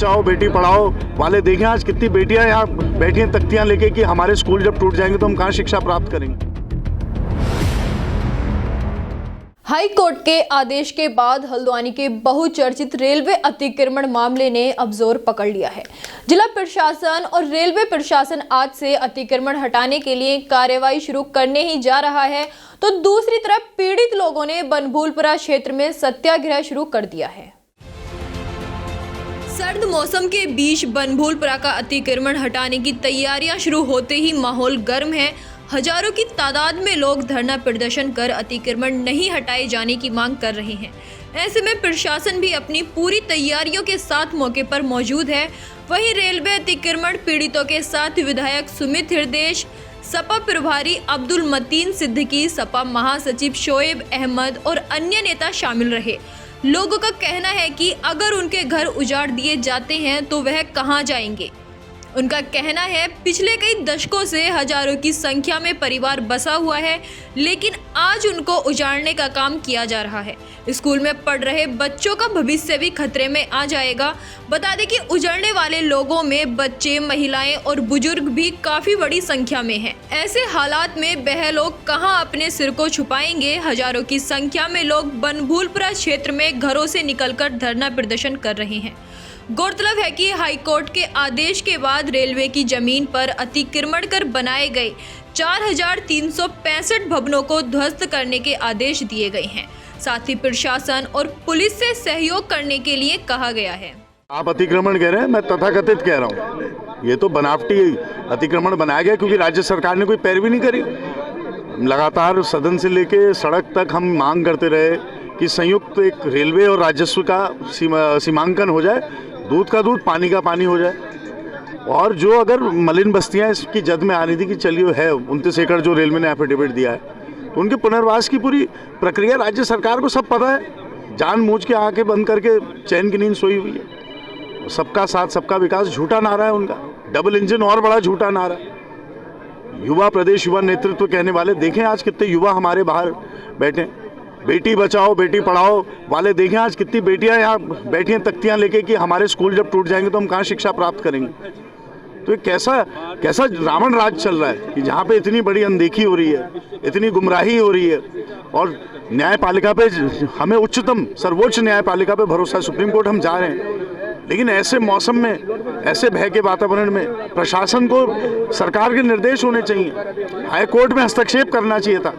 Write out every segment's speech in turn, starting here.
बचाओ बेटी पढ़ाओ वाले देखें आज कितनी बेटियां यहाँ बैठी हैं तख्तियां लेके कि हमारे स्कूल जब टूट जाएंगे तो हम कहाँ शिक्षा प्राप्त करेंगे। हाई कोर्ट के आदेश के बाद हल्द्वानी के बहुचर्चित रेलवे अतिक्रमण मामले ने अब जोर पकड़ लिया है। जिला प्रशासन और रेलवे प्रशासन आज से अतिक्रमण हटाने के लिए कार्रवाई शुरू करने ही जा रहा है, तो दूसरी तरफ पीड़ित लोगों ने बनभूलपुरा क्षेत्र में सत्याग्रह शुरू कर दिया है। सर्द मौसम के बीच बनभूलपुरा का अतिक्रमण हटाने की तैयारियां शुरू होते ही माहौल गर्म है। हजारों की तादाद में लोग धरना प्रदर्शन कर अतिक्रमण नहीं हटाए जाने की मांग कर रहे हैं। ऐसे में प्रशासन भी अपनी पूरी तैयारियों के साथ मौके पर मौजूद है। वहीं रेलवे अतिक्रमण पीड़ितों के साथ विधायक सुमित हृदयेश, सपा प्रभारी अब्दुल मतीन सिद्दीकी, सपा महासचिव शोएब अहमद और अन्य नेता शामिल रहे। लोगों का कहना है कि अगर उनके घर उजाड़ दिए जाते हैं तो वह कहां जाएंगे। उनका कहना है पिछले कई दशकों से हजारों की संख्या में परिवार बसा हुआ है, लेकिन आज उनको उजाड़ने का काम किया जा रहा है। स्कूल में पढ़ रहे बच्चों का भविष्य भी खतरे में आ जाएगा। बता दें कि उजड़ने वाले लोगों में बच्चे, महिलाएं और बुजुर्ग भी काफी बड़ी संख्या में हैं। ऐसे हालात में वह लोग कहां अपने सिर को छुपाएंगे। हजारों की संख्या में लोग बनभूलपुरा क्षेत्र में घरों से निकलकर धरना प्रदर्शन कर रहे हैं। गौरतलब है कि हाईकोर्ट के आदेश के बाद रेलवे की जमीन पर अतिक्रमण कर बनाए गए 4,365 भवनों को ध्वस्त करने के आदेश दिए गए हैं। साथ ही प्रशासन और पुलिस से सहयोग करने के लिए कहा गया है। आप अतिक्रमण कह रहे हैं, मैं तथाकथित कह रहा हूँ। ये तो बनावटी अतिक्रमण बनाया गया क्योंकि राज्य सरकार ने कोई पैरवी नहीं करी। लगातार सदन से लेके सड़क तक हम मांग करते रहे कि संयुक्त एक रेलवे और राजस्व का सीमांकन हो जाए, दूध का दूध पानी का पानी हो जाए। और जो अगर मलिन बस्तियां इसकी जद में आ रही थी कि चलिए है 29 एकड़ जो रेलवे ने एफिडेविट दिया है, तो उनके पुनर्वास की पूरी प्रक्रिया राज्य सरकार को सब पता है। जानबूझ के आके बंद करके चैन की नींद सोई हुई है। सबका साथ सबका विकास झूठा नारा है उनका, डबल इंजन और बड़ा झूठा नारा। युवा प्रदेश युवा नेतृत्व कहने वाले देखें आज कितने युवा हमारे बाहर बैठे। बेटी बचाओ बेटी पढ़ाओ वाले देखें आज कितनी बेटियां यहाँ बैठी हैं तख्तियां लेके कि हमारे स्कूल जब टूट जाएंगे तो हम कहाँ शिक्षा प्राप्त करेंगे। तो ये कैसा रावण राज चल रहा है कि जहाँ पे इतनी बड़ी अनदेखी हो रही है, इतनी गुमराही हो रही है। और न्यायपालिका पे हमें उच्चतम सर्वोच्च न्यायपालिका पे भरोसा है, सुप्रीम कोर्ट हम जा रहे हैं, लेकिन ऐसे मौसम में, ऐसे भय के वातावरण में प्रशासन को सरकार के निर्देश होने चाहिए। हाई कोर्ट में हस्तक्षेप करना चाहिए था।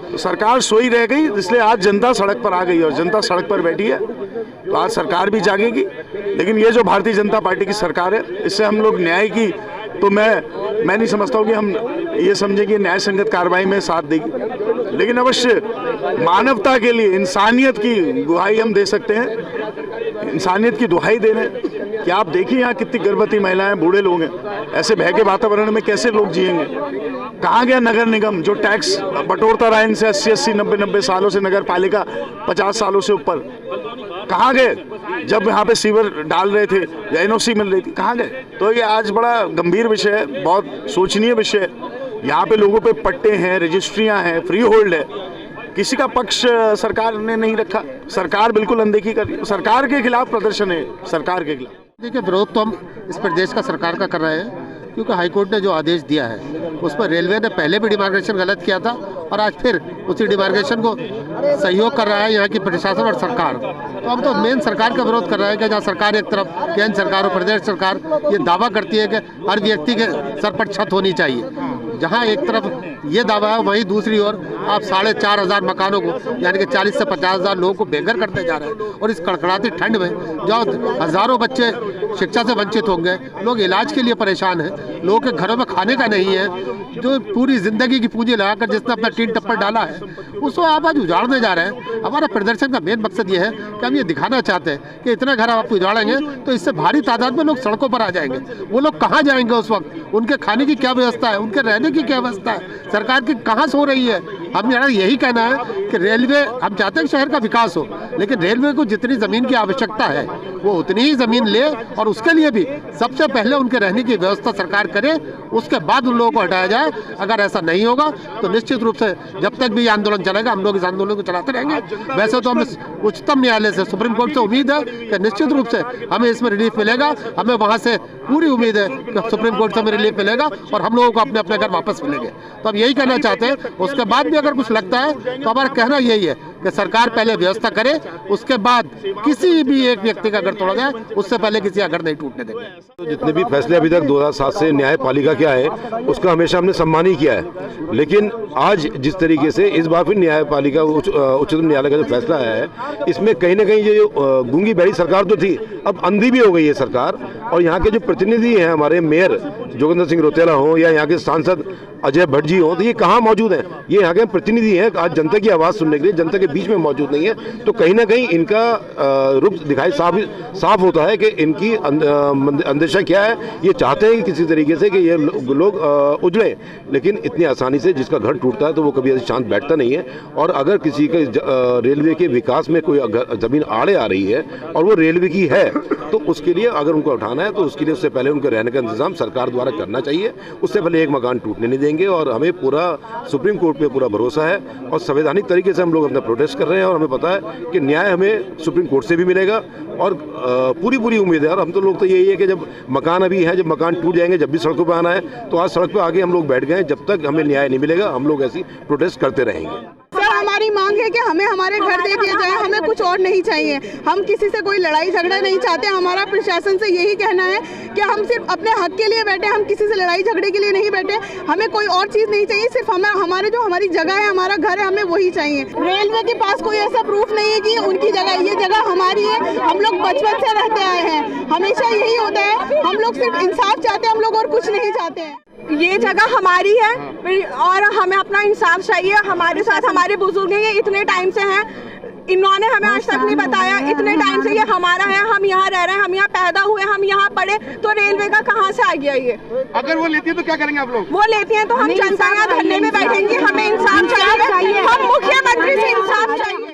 तो सरकार सोई रह गई, इसलिए आज जनता सड़क पर आ गई और जनता सड़क पर बैठी है। तो आज सरकार भी जागेगी। लेकिन ये जो भारतीय जनता पार्टी की सरकार है, इससे हम लोग न्याय की, तो मैं नहीं समझता हूँ कि हम ये समझें कि न्याय संगत कार्रवाई में साथ देगी। लेकिन अवश्य मानवता के लिए इंसानियत की दुहाई हम दे सकते हैं। इंसानियत की दुहाई दे रहे हैं कि आप देखिए यहाँ कितनी गर्भवती महिलाएं, बूढ़े लोग हैं। ऐसे भय के वातावरण में कैसे लोग जिएंगे। कहाँ गया नगर निगम जो टैक्स बटोरता रहा इनसे 80-80, 90-90 सालों से, नगर पालिका 50 सालों से ऊपर, कहाँ गए जब यहाँ पे सीवर डाल रहे थे या एनओसी मिल रही थी, कहाँ गए। तो ये आज बड़ा गंभीर विषय है, बहुत सोचनीय विषय है। यहाँ पे लोगों पे पट्टे हैं, रजिस्ट्रियाँ हैं, फ्री होल्ड है, किसी का पक्ष सरकार ने नहीं रखा। सरकार बिल्कुल अनदेखी कर रही है। सरकार के खिलाफ प्रदर्शन है, सरकार के खिलाफ। देखिए, विरोध तो हम इस प्रदेश का सरकार का कर रहे हैं क्योंकि हाईकोर्ट ने जो आदेश दिया है उस पर रेलवे ने पहले भी डिमार्केशन गलत किया था और आज फिर उसी डिमार्केशन को सहयोग कर रहा है यहाँ की प्रशासन और सरकार। तो अब तो मेन सरकार का विरोध कर रहा है कि जहाँ सरकार एक तरफ केंद्र सरकार और प्रदेश सरकार ये दावा करती है कि हर व्यक्ति के सर पर छत होनी चाहिए, जहाँ एक तरफ ये दावा है वहीं दूसरी ओर आप 4,500 मकानों को यानी कि 40 से 50,000 लोगों को बेघर करते जा रहे हैं। और इस कड़कड़ाती ठंड में जो हजारों बच्चे शिक्षा से वंचित होंगे, लोग इलाज के लिए परेशान हैं, लोगों के घरों में खाने का नहीं है, जो पूरी जिंदगी की पूंजी लगाकर जिसने अपना टीन टप्पर डाला है उसको आप आज उजाड़ने जा रहे हैं। हमारा प्रदर्शन का मेन मकसद ये है कि हम ये दिखाना चाहते हैं कि इतने घर आप उजाड़ेंगे तो इससे भारी तादाद में लोग सड़कों पर आ जाएंगे। वो लोग कहाँ जाएंगे उस वक्त, उनके खाने की क्या व्यवस्था है, उनके रहने की क्या व्यवस्था है, सरकार की कहाँ सो रही है। हम यहाँ यही कहना है कि रेलवे, हम चाहते हैं कि शहर का विकास हो, लेकिन रेलवे को जितनी ज़मीन की आवश्यकता है वो उतनी ही ज़मीन ले, और उसके लिए भी सबसे पहले उनके रहने की व्यवस्था सरकार करे, उसके बाद उन लोगों को हटाया जाए। अगर ऐसा नहीं होगा तो निश्चित रूप से जब तक भी ये आंदोलन चलेगा हम लोग इस आंदोलन को चलाते रहेंगे। वैसे तो हमें उच्चतम न्यायालय से, सुप्रीम कोर्ट से उम्मीद है कि निश्चित रूप से हमें इसमें रिलीफ मिलेगा। हमें वहाँ से पूरी उम्मीद है कि सुप्रीम कोर्ट से हमें रिलीफ मिलेगा और हम लोगों को अपने अपने घर वापस मिलेंगे। तो हम यही कहना चाहते हैं। उसके बाद भी अगर कुछ लगता है तो हमारा कहना यही है कि सरकार पहले व्यवस्था करे, उसके बाद किसी भी एक व्यक्ति का घर तोड़ा जाए, उससे पहले किसी का घर नहीं टूटने देंगे। तो जितने भी फैसले अभी तक 2007 से न्यायपालिका क्या है उसका हमेशा हमने सम्मान ही किया है, लेकिन आज जिस तरीके से इस बार फिर न्यायपालिका उच्चतम न्यायालय का जो फैसला है, इसमें कहीं ना कहीं ये जो गूंगी बहरी सरकार तो थी, अब अंधी भी हो गई है सरकार। और यहाँ के जो प्रतिनिधि हैं, हमारे मेयर जोगिंदर सिंह रौतेला हो या यहाँ के सांसद अजय भट्ट जी हो, तो ये कहाँ मौजूद हैं? ये यहाँ के प्रतिनिधि हैं, आज जनता की आवाज़ सुनने के लिए जनता के बीच में मौजूद नहीं है। तो कहीं ना कहीं इनका रुख दिखाई साफ होता है कि इनकी अंदेशा क्या है। ये चाहते हैं कि किसी तरीके से कि ये लोग उजड़े, लेकिन इतनी आसानी से जिसका घर टूटता है तो वो कभी ऐसे शांत बैठता नहीं है। और अगर किसी के रेलवे के विकास में कोई ज़मीन आड़े आ रही है और वो रेलवे की है, तो उसके लिए अगर उनको उठाना है तो उसके लिए उससे पहले उनके रहने का इंतजाम सरकार द्वारा करना चाहिए। उससे पहले एक मकान टूटने नहीं देंगे। और हमें पूरा सुप्रीम कोर्ट पे पूरा भरोसा है और संवैधानिक तरीके से हम लोग अपना प्रोटेस्ट कर रहे हैं और हमें पता है कि न्याय हमें सुप्रीम कोर्ट से भी मिलेगा और पूरी उम्मीद है। और हम तो लोग तो यही है कि जब मकान अभी है, जब मकान टूट जाएंगे, जब भी सड़कों पर आना है, तो आज सड़क पर आगे हम लोग बैठ गए। जब तक हमें न्याय नहीं मिलेगा हम लोग ऐसी प्रोटेस्ट करते रहेंगे। सर, हमारी मांग है कि हमें हमारे घर दे दिए जाए, हमें कुछ और नहीं चाहिए। हम किसी से कोई लड़ाई झगड़ा नहीं चाहते। हमारा प्रशासन से यही कहना है कि हम सिर्फ अपने हक के लिए बैठे, हम किसी से लड़ाई झगड़े के लिए नहीं बैठे। हमें कोई और चीज़ नहीं चाहिए, सिर्फ हमारे जो हमारी जगह है, हमारा घर है, हमें वही चाहिए। रेलवे के पास कोई ऐसा प्रूफ नहीं है कि उनकी जगह, ये जगह हमारी है। हम लोग बचपन से रहते आए हैं, हमेशा यही होता है। हम लोग सिर्फ इंसाफ चाहते हैं, हम लोग और कुछ नहीं चाहते हैं। ये जगह हमारी है और हमें अपना इंसाफ चाहिए। हमारे साथ हमारे बुजुर्ग हैं, ये इतने टाइम से हैं, इन्होंने हमें आज तक नहीं बताया। इतने टाइम से ये हमारा है, हम यहाँ रह रहे हैं, हम यहाँ पैदा हुए, हम यहाँ पढ़े, तो रेलवे का कहाँ से आ गया ये? अगर वो लेती है तो क्या करेंगे आप लोग? वो लेती हैं तो हम जनता यहाँ धरने में बैठेंगे। हमें इंसाफ चाहिए, हम मुख्यमंत्री से इंसाफ चाहिए।